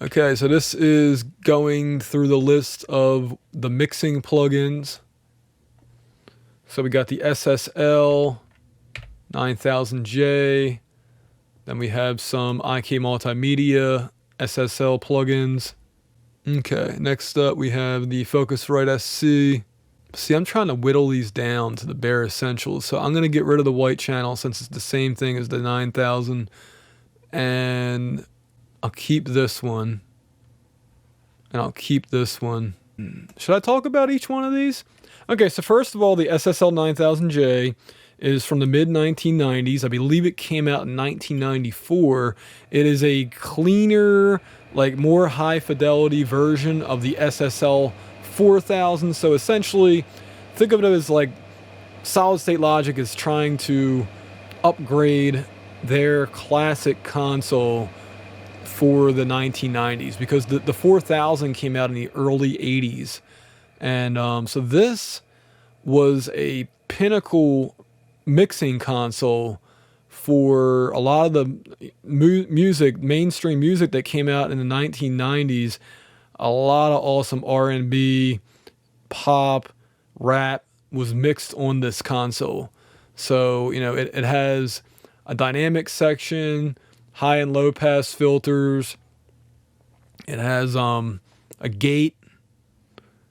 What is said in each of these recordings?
Okay, so this is going through the list of the mixing plugins. So we got the SSL 9000J. Then we have some IK Multimedia SSL plugins. Okay, next up we have the Focusrite SC. See, I'm trying to whittle these down to the bare essentials. So I'm going to get rid of the white channel since it's the same thing as the 9000. And I'll keep this one. And I'll keep this one. Should I talk about each one of these? Okay, so first of all, the SSL 9000J is from the mid-1990s. I believe it came out in 1994. It is a cleaner, like more high-fidelity version of the SSL 4000. So essentially, think of it as like Solid State Logic is trying to upgrade their classic console for the 1990s, because the 4000 came out in the early 80s. And so this was a pinnacle mixing console for a lot of the music, mainstream music that came out in the 1990s. A lot of awesome R&B, pop, rap was mixed on this console. So, you know, it has a dynamic section, high and low pass filters. It has a gate.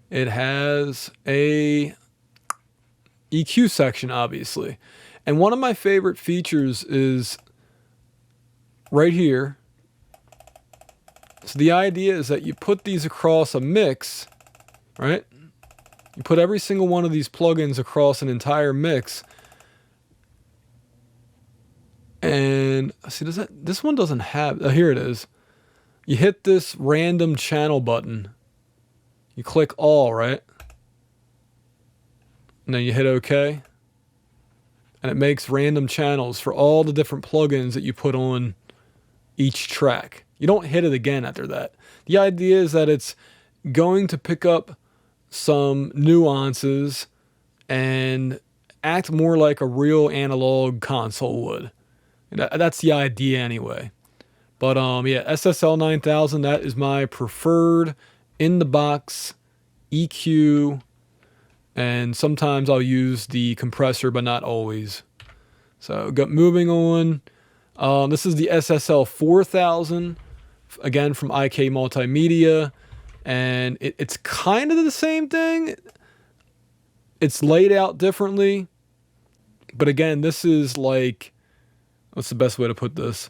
It has a EQ section, obviously. And one of my favorite features is right here. So the idea is that you put these across a mix, right? You put every single one of these plugins across an entire mix. And see, this one doesn't have, here it is. You hit this random channel button. You click all, right? And then you hit OK. And it makes random channels for all the different plugins that you put on each track. You don't hit it again after that. The idea is that it's going to pick up some nuances and act more like a real analog console would. That's the idea anyway. But yeah, SSL 9000, that is my preferred in-the-box EQ. And sometimes I'll use the compressor, but not always. So moving on. This is the SSL 4000, again from IK Multimedia. And it's kind of the same thing. It's laid out differently. But again, this is like, what's the best way to put this?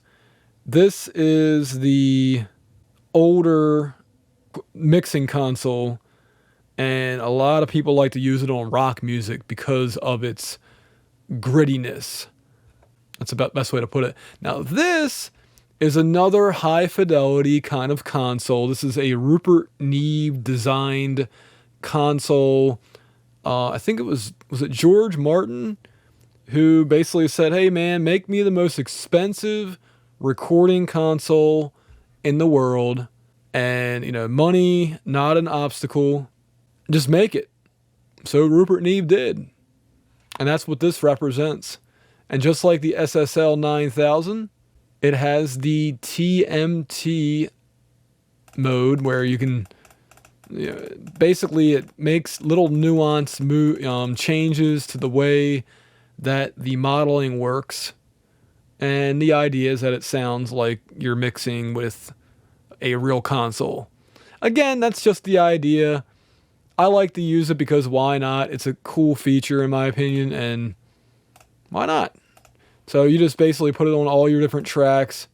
This is the older mixing console. And a lot of people like to use it on rock music because of its grittiness. That's about the best way to put it. Now, this is another high fidelity kind of console. This is a Rupert Neve designed console. I think was it George Martin who basically said, hey man, make me the most expensive recording console in the world. And, you know, money, not an obstacle. Just make it. So Rupert Neve did. And that's what this represents. And just like the SSL 9000, it has the TMT mode where you can, you know, basically it makes little nuance changes to the way that the modeling works. And the idea is that it sounds like you're mixing with a real console. Again, that's just the idea. I like to use it because why not? It's a cool feature in my opinion, and why not? So you just basically put it on all your different tracks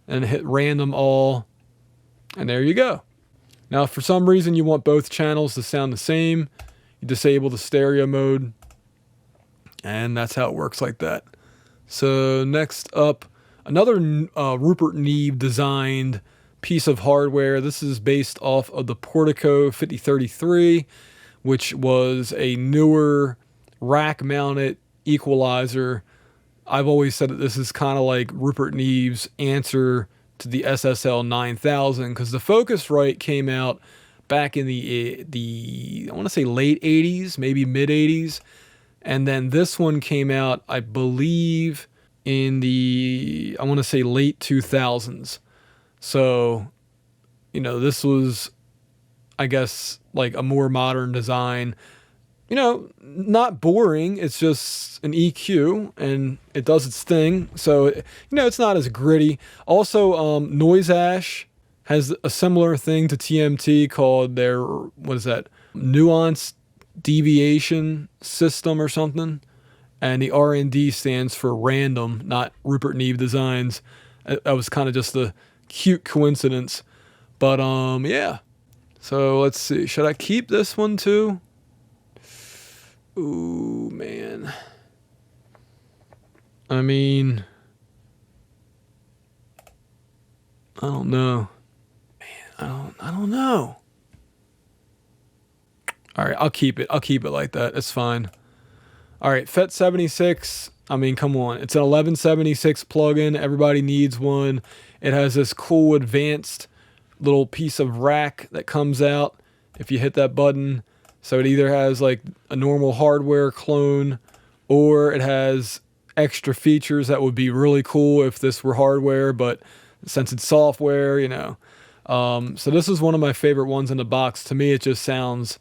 and hit random all, and there you go. Now, if for some reason you want both channels to sound the same, you disable the stereo mode, and that's how it works like that. So next up, another Rupert Neve designed piece of hardware. This is based off of the Portico 5033, which was a newer rack-mounted equalizer. I've always said that this is kind of like Rupert Neve's answer to the SSL 9000, because the Focusrite came out back in the I want to say late 80s, maybe mid 80s, and then this one came out, I believe, in the, I want to say late 2000s. So this was, I guess, like a more modern design. Not boring. It's just an EQ and it does its thing. So, it's not as gritty. Also, Noise Ash has a similar thing to TMT called their, what is that? Nuance Deviation System or something. And the R&D stands for random, not Rupert Neve Designs. That was kind of just a cute coincidence. But, yeah. So let's see. Should I keep this one too? Ooh, man. I mean, I don't know. Man, I don't know. All right, I'll keep it. I'll keep it like that. It's fine. All right, FET 76. I mean, come on. It's an 1176 plugin. Everybody needs one. It has this cool advanced little piece of rack that comes out if you hit that button. So it either has like a normal hardware clone or it has extra features that would be really cool if this were hardware, but since it's software, So this is one of my favorite ones in the box. To me, it just sounds,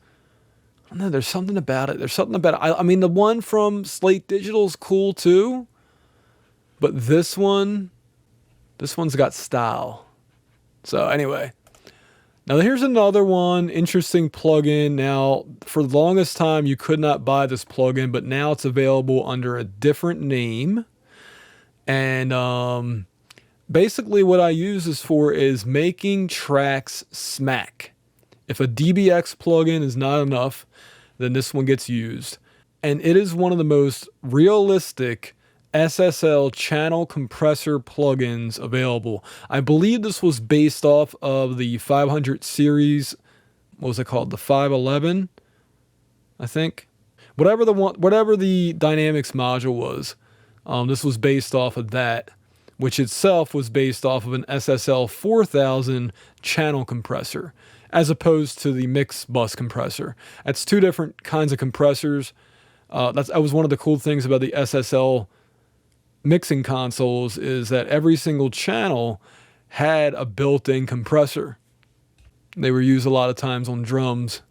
I don't know, there's something about it. I mean, the one from Slate Digital is cool too, but this one's got style. So anyway. Now here's another one, interesting plugin. Now, for the longest time, you could not buy this plugin, but now it's available under a different name. And basically what I use this for is making tracks smack. If a DBX plugin is not enough, then this one gets used. And it is one of the most realistic SSL channel compressor plugins available. I believe this was based off of the 500 series. What was it called? The 511, I think. Whatever the Dynamics module was, this was based off of that, which itself was based off of an SSL 4000 channel compressor, as opposed to the mix bus compressor. That's two different kinds of compressors. That was one of the cool things about the SSL mixing consoles, is that every single channel had a built-in compressor. They were used a lot of times on drums.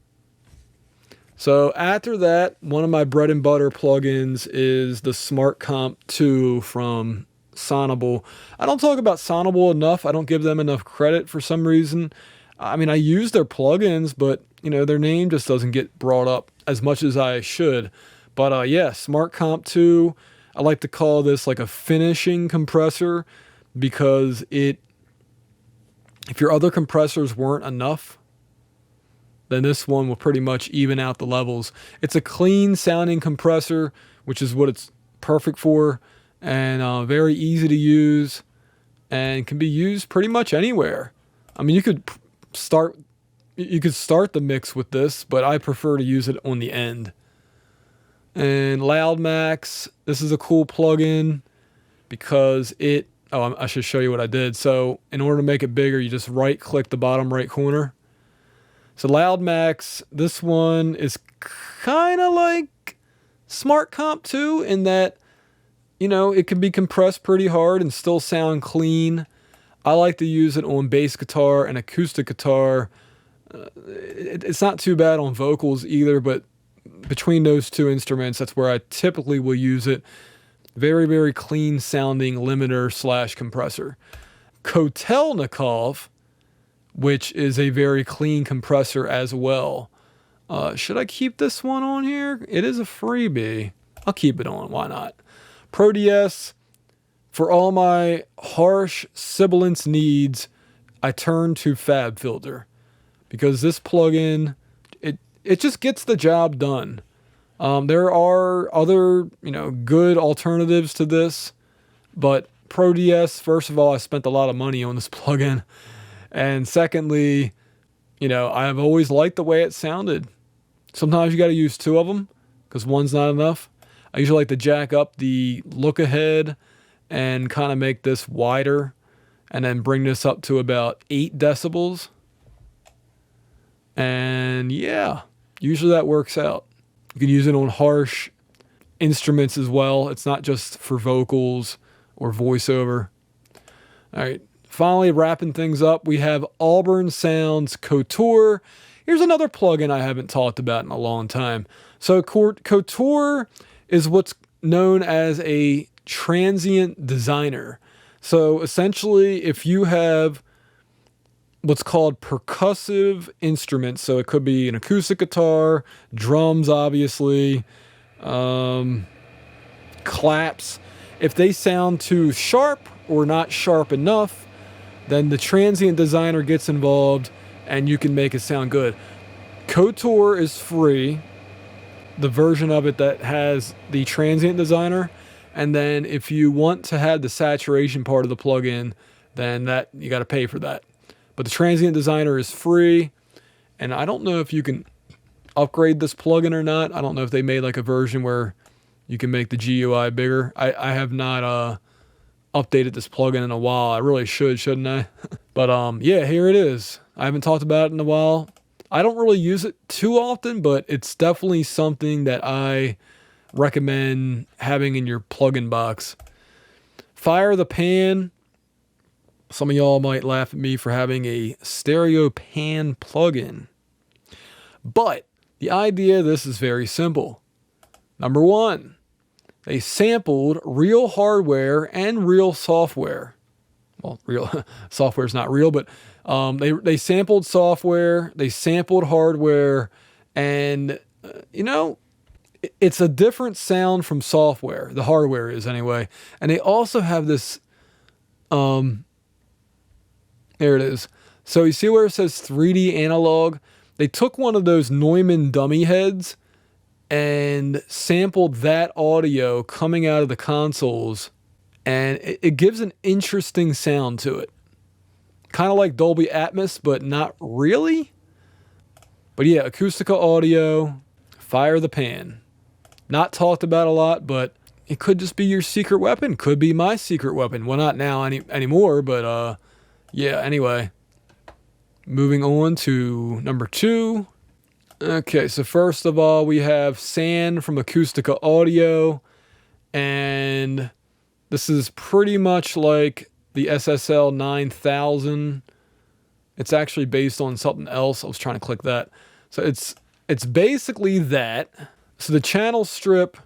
So after that, one of my bread and butter plugins is the Smart Comp 2 from Sonable. I don't talk about Sonable enough. I don't give them enough credit for some reason. I mean, I use their plugins, but their name just doesn't get brought up as much as I should. But yeah, Smart Comp 2. I like to call this like a finishing compressor, because if your other compressors weren't enough, then this one will pretty much even out the levels. It's a clean sounding compressor, which is what it's perfect for, and very easy to use, and can be used pretty much anywhere. I mean, you could start the mix with this, but I prefer to use it on the end. And LoudMax, this is a cool plugin because I should show you what I did. So in order to make it bigger, you just right click the bottom right corner. So LoudMax, this one is kind of like Smart Comp 2 in that, it can be compressed pretty hard and still sound clean. I like to use it on bass guitar and acoustic guitar. It's not too bad on vocals either, but between those two instruments, that's where I typically will use it. Very, very clean sounding limiter / compressor. Kotelnikov, which is a very clean compressor as well. Should I keep this one on here? It is a freebie. I'll keep it on. Why not? Pro DS. For all my harsh sibilance needs, I turn to FabFilter, because this plugin, it just gets the job done. There are other, good alternatives to this, but Pro DS, first of all, I spent a lot of money on this plugin. And secondly, I've always liked the way it sounded. Sometimes you got to use two of them because one's not enough. I usually like to jack up the look ahead and kind of make this wider and then bring this up to about 8 decibels. And yeah, usually that works out. You can use it on harsh instruments as well. It's not just for vocals or voiceover. All right, finally wrapping things up, we have Auburn Sounds Couture. Here's another plugin I haven't talked about in a long time. So Couture is what's known as a Transient Designer. So essentially, if you have what's called percussive instruments, so it could be an acoustic guitar, drums, obviously, claps. If they sound too sharp or not sharp enough, then the Transient Designer gets involved and you can make it sound good. Couture is free, the version of it that has the Transient Designer. And then if you want to have the saturation part of the plugin, then that you got to pay for that. But the Transient Designer is free. And I don't know if you can upgrade this plugin or not. I don't know if they made like a version where you can make the GUI bigger. I have not updated this plugin in a while. I really should, shouldn't I? But yeah, here it is. I haven't talked about it in a while. I don't really use it too often, but it's definitely something that I recommend having in your plugin box. Fire the Pan. Some of y'all might laugh at me for having a stereo pan plugin. But the idea of this is very simple. Number one, they sampled real hardware and real software. Well, real software is not real, but they sampled software, they sampled hardware, and it's a different sound from software. The hardware is anyway, and they also have this. There it is. So you see where it says 3D analog? They took one of those Neumann dummy heads and sampled that audio coming out of the consoles, and it gives an interesting sound to it. Kind of like Dolby Atmos, but not really. But yeah, Acoustica Audio, Fire the Pan. Not talked about a lot, but it could just be your secret weapon. Could be my secret weapon. Well, not now anymore, but yeah, anyway. Moving on to number 2. Okay, so first of all, we have Sand from Acoustica Audio. And this is pretty much like the SSL 9000. It's actually based on something else. I was trying to click that. So it's basically that. So the channel strip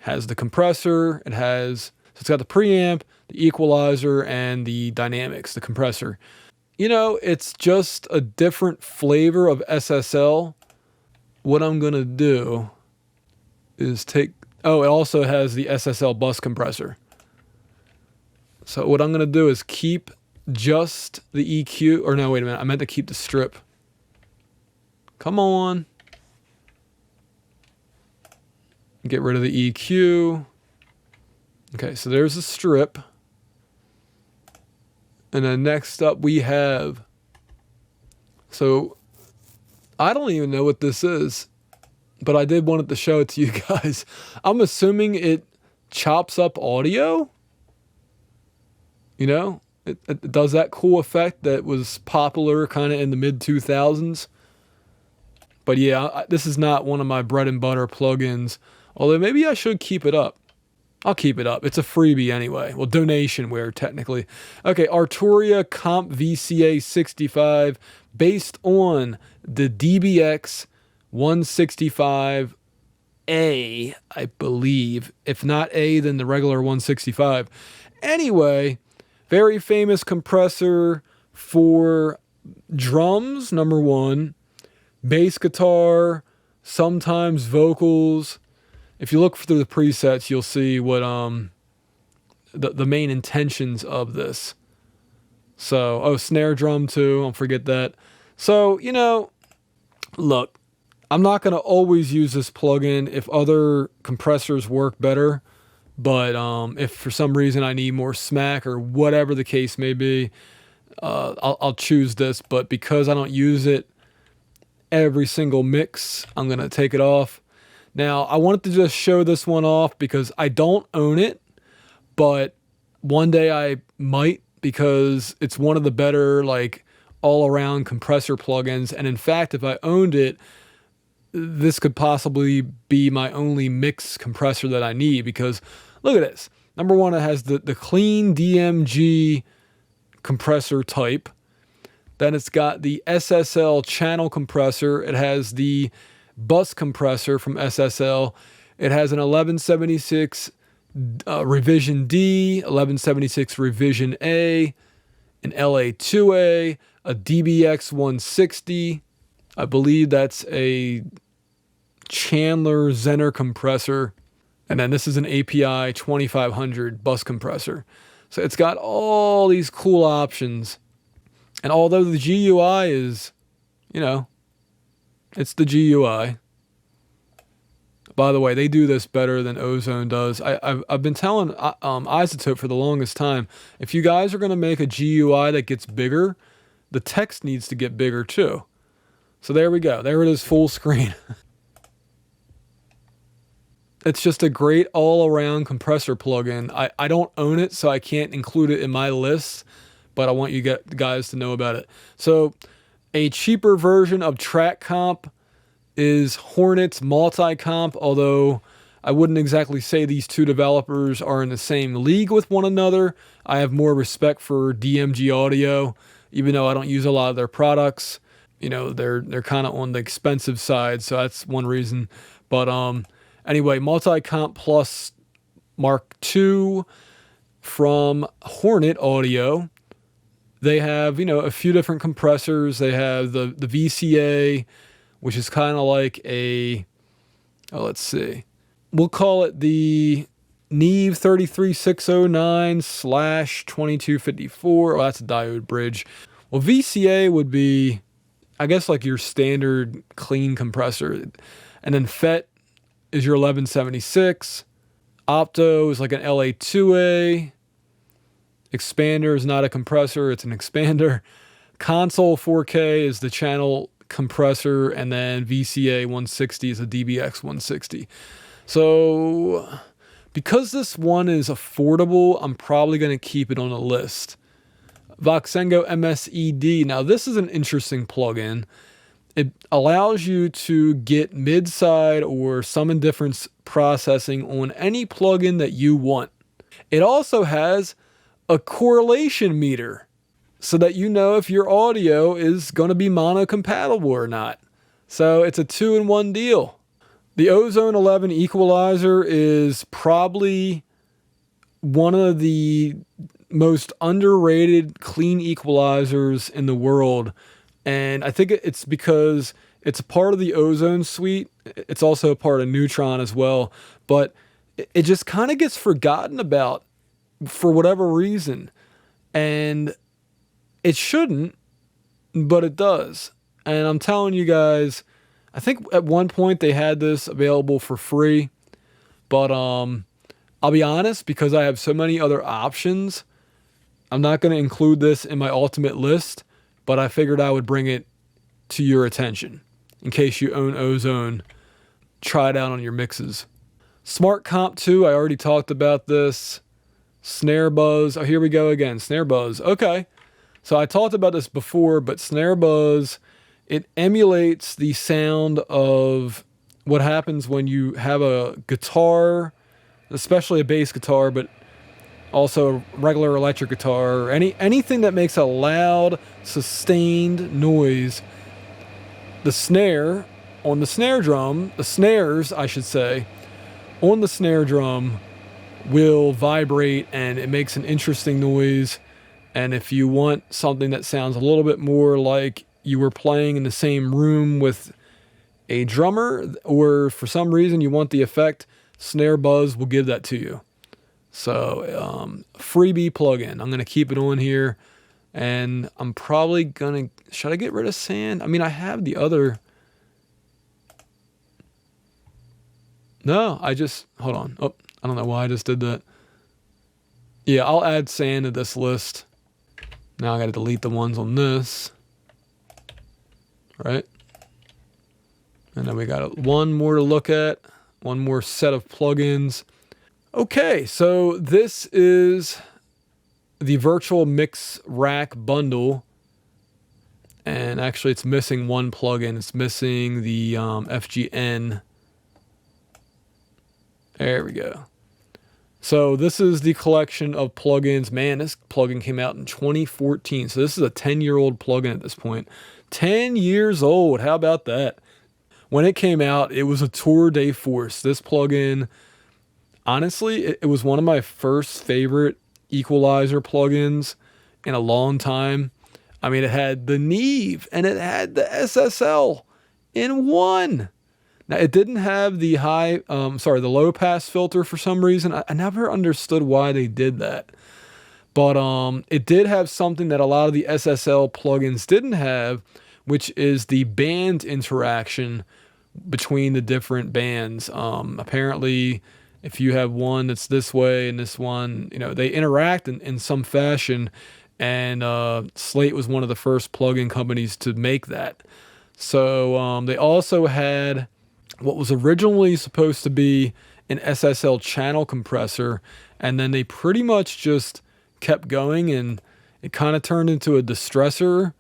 has the compressor. It's got the preamp, the equalizer, and the dynamics, the compressor. It's just a different flavor of SSL. What I'm going to do is it also has the SSL bus compressor. So what I'm going to do is keep just the EQ, or no, wait a minute. I meant to keep the strip. Come on. Get rid of the EQ. Okay, so there's the strip. And then next up we have, so I don't even know what this is, but I did want to show it to you guys. I'm assuming it chops up audio. It does that cool effect that was popular kind of in the mid-2000s. But yeah, this is not one of my bread and butter plugins, although maybe I should keep it up. I'll keep it up. It's a freebie anyway. Well, donationware, technically. Okay, Arturia Comp VCA 65, based on the DBX 165A, I believe. If not A, then the regular 165. Anyway, very famous compressor for drums, number 1, bass guitar, sometimes vocals. If you look through the presets, you'll see what the main intentions of this. So, snare drum too, don't forget that. So, look, I'm not going to always use this plugin if other compressors work better. But if for some reason I need more smack or whatever the case may be, I'll choose this. But because I don't use it every single mix, I'm going to take it off. Now, I wanted to just show this one off because I don't own it, but one day I might, because it's one of the better, all-around compressor plugins. And in fact, if I owned it, this could possibly be my only mix compressor that I need, because look at this. Number 1, it has the clean DMG compressor type. Then it's got the SSL channel compressor. It has the bus compressor from SSL. It has an 1176 revision D, 1176 revision A, an LA2A, a DBX 160. I believe that's a Chandler Zener compressor. And then this is an API 2500 bus compressor. So it's got all these cool options. And although the GUI is, you know, it's the GUI. By the way, they do this better than Ozone does. I've been telling Isotope for the longest time, if you guys are going to make a GUI that gets bigger, the text needs to get bigger too. So there we go. There it is, full screen. It's just a great all-around compressor plugin. I don't own it, so I can't include it in my list, but I want you guys to know about it. So a cheaper version of Track Comp is Hornet's Multi-Comp, although I wouldn't exactly say these two developers are in the same league with one another. I have more respect for DMG Audio, even though I don't use a lot of their products. You know, they're kind of on the expensive side, so that's one reason. But anyway, Multi-Comp Plus Mark II from Hornet Audio. They have, you know, a few different compressors. They have the VCA, which is kind of like a, let's see. We'll call it the Neve 33609/2254. Oh, that's a diode bridge. Well, VCA would be, I guess, like your standard clean compressor. And then FET is your 1176. Opto is like an LA2A. Expander is not a compressor, it's an expander. Console 4K is the channel compressor, and then VCA 160 is a DBX 160. So because this one is affordable, I'm probably going to keep it on the list. Voxengo MSED. Now this is an interesting plugin. It allows you to get mid-side or summon difference processing on any plugin that you want. It also has a correlation meter so that you know if your audio is going to be mono compatible or not. So it's a 2-in-1 deal. The Ozone 11 Equalizer is probably one of the most underrated clean equalizers in the world. And I think it's because it's a part of the Ozone suite. It's also a part of Neutron as well. But it just kind of gets forgotten about for whatever reason. And it shouldn't, but it does. And I'm telling you guys, I think at one point they had this available for free. But I'll be honest, because I have so many other options, I'm not going to include this in my ultimate list. But I figured I would bring it to your attention. In case you own Ozone, try it out on your mixes. Smart Comp 2, I already talked about this. Snare Buzz. Oh, here we go again. Snare Buzz. Okay. So I talked about this before, but Snare Buzz, it emulates the sound of what happens when you have a guitar, especially a bass guitar, but also a regular electric guitar, or anything that makes a loud, sustained noise. The snare on the snare drum, the snares, I should say, on the snare drum will vibrate and it makes an interesting noise. And if you want something that sounds a little bit more like you were playing in the same room with a drummer, or for some reason you want the effect, Snare Buzz will give that to you. So, freebie plugin. I'm going to keep it on here. And I'm probably going to... Should I get rid of sand? I mean, I have the other... No, I just... Hold on. Oh, I don't know why I just did that. Yeah, I'll add sand to this list. Now I got to delete the ones on this. Right? And then we got one more to look at. One more set of plugins. Okay, so this is the Virtual Mix Rack bundle. And actually it's missing one plugin. It's missing the FGN. There we go. So this is the collection of plugins. Man, this plugin came out in 2014. So this is a 10-year-old plugin at this point. 10 years old. How about that? When it came out, it was a tour de force. This plugin, honestly, it was one of my first favorite Equalizer plugins in a long time. I mean, it had the Neve and it had the SSL in one. Now, it didn't have the the low pass filter for some reason. I never understood why they did that. But it did have something that a lot of the SSL plugins didn't have, which is the band interaction between the different bands. Apparently, if you have one that's this way and this one, they interact in some fashion. And Slate was one of the first plugin companies to make that. So they also had what was originally supposed to be an SSL channel compressor, and then they pretty much just kept going, and it kind of turned into a distressor,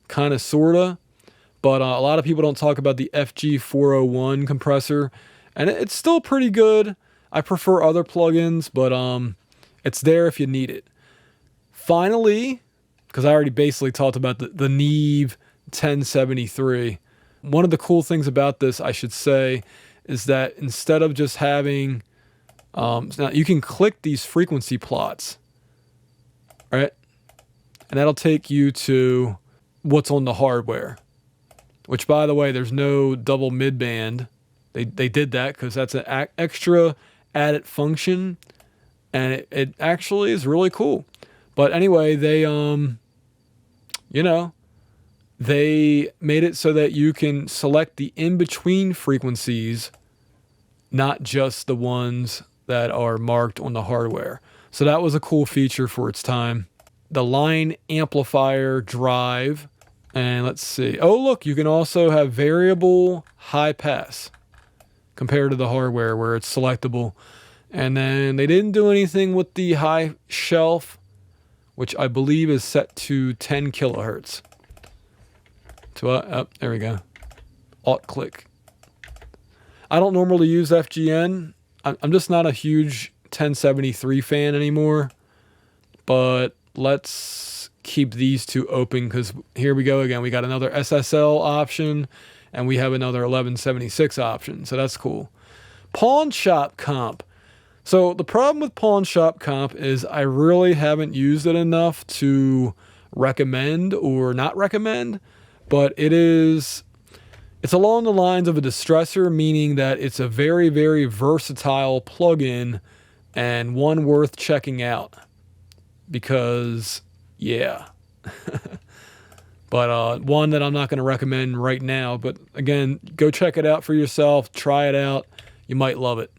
kind of, sorta. But a lot of people don't talk about the FG401 compressor, and it's still pretty good. I prefer other plugins, but it's there if you need it. Finally, because I already basically talked about the Neve 1073, one of the cool things about this, I should say, is that instead of just having, now you can click these frequency plots, right? And that'll take you to what's on the hardware, which, by the way, there's no double midband. They did that because that's an extra added function, and it actually is really cool. But anyway, they they made it so that you can select the in-between frequencies, not just the ones that are marked on the hardware. So that was a cool feature for its time. The line amplifier drive, and let's see. Oh, look, you can also have variable high pass compared to the hardware where it's selectable. And then they didn't do anything with the high shelf, which I believe is set to 10 kilohertz. So, there we go. Alt click. I don't normally use FGN. I'm just not a huge 1073 fan anymore. But let's keep these two open because here we go again. We got another SSL option and we have another 1176 option. So that's cool. Pawn Shop Comp. So the problem with Pawn Shop Comp is I really haven't used it enough to recommend or not recommend. But it's along the lines of a distressor, meaning that it's a very, very versatile plugin and one worth checking out. Because, yeah. But one that I'm not going to recommend right now. But again, go check it out for yourself. Try it out. You might love it.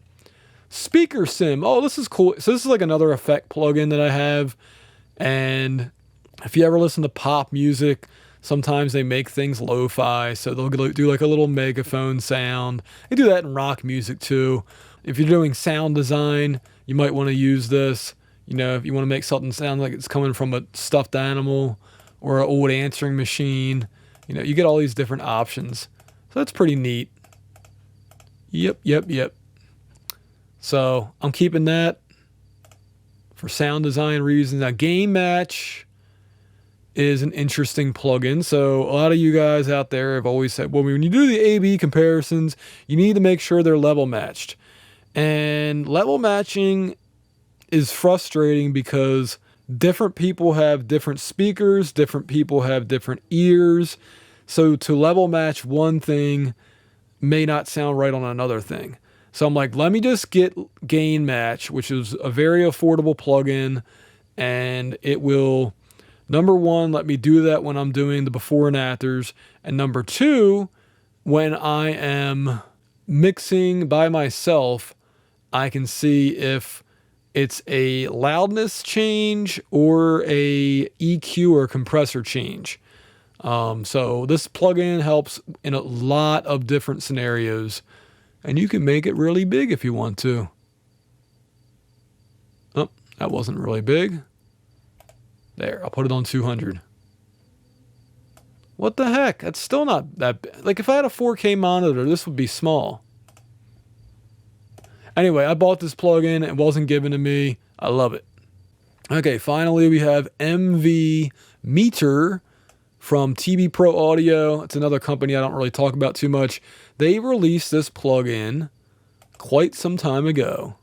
Speaker Sim. Oh, this is cool. So this is like another effect plugin that I have. And if you ever listen to pop music, sometimes they make things lo-fi, so they'll do like a little megaphone sound. They do that in rock music too. If you're doing sound design, you might want to use this. If you want to make something sound like it's coming from a stuffed animal or an old answering machine, you get all these different options. So that's pretty neat. Yep. So I'm keeping that for sound design reasons. Now, GainMatch is an interesting plugin. So a lot of you guys out there have always said, well, when you do the A/B comparisons, you need to make sure they're level matched. And level matching is frustrating because different people have different speakers, different people have different ears. So to level match one thing may not sound right on another thing. So I'm like, let me just get GainMatch, which is a very affordable plugin, and it will, number one, let me do that when I'm doing the before and afters. And number two, when I am mixing by myself, I can see if it's a loudness change or a EQ or compressor change. So this plugin helps in a lot of different scenarios, and you can make it really big if you want to. Oh, that wasn't really big. There, I'll put it on 200. What the heck? That's still not that big. Like if I had a 4K monitor, this would be small. Anyway, I bought this plugin. It wasn't given to me. I love it. Okay, finally we have MV Meter from TB Pro Audio. It's another company I don't really talk about too much. They released this plugin quite some time ago,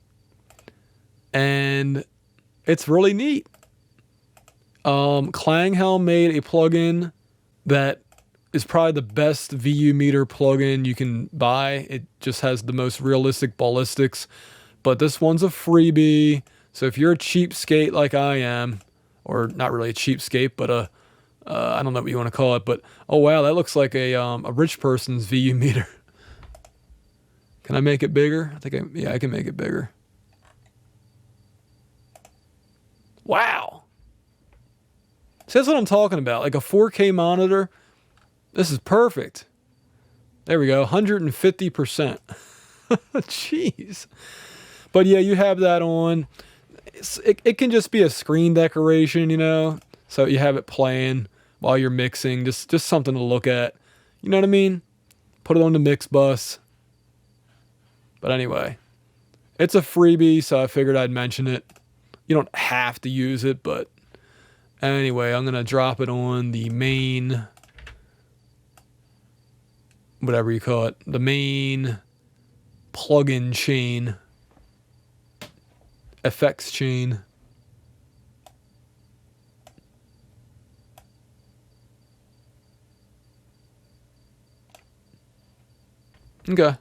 and it's really neat. Klanghelm made a plugin that is probably the best VU meter plugin you can buy. It just has the most realistic ballistics, but this one's a freebie. So if you're a cheapskate like I am, or not really a cheapskate, but I don't know what you want to call it, but oh wow, that looks like a rich person's VU meter. Can I make it bigger? Yeah, I can make it bigger. Wow. So that's what I'm talking about. Like a 4K monitor. This is perfect. There we go. 150%. Jeez. But yeah, you have that on. It can just be a screen decoration, you know. So you have it playing while you're mixing. Just something to look at. You know what I mean? Put it on the mix bus. But anyway, it's a freebie, so I figured I'd mention it. You don't have to use it, but anyway, I'm going to drop it on the main, whatever you call it, the main plugin chain, effects chain. Okay.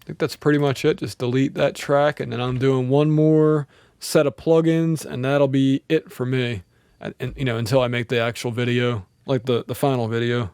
I think that's pretty much it. Just delete that track, and then I'm doing one more set of plugins, and that'll be it for me. And you know, until I make the actual video, like the final video.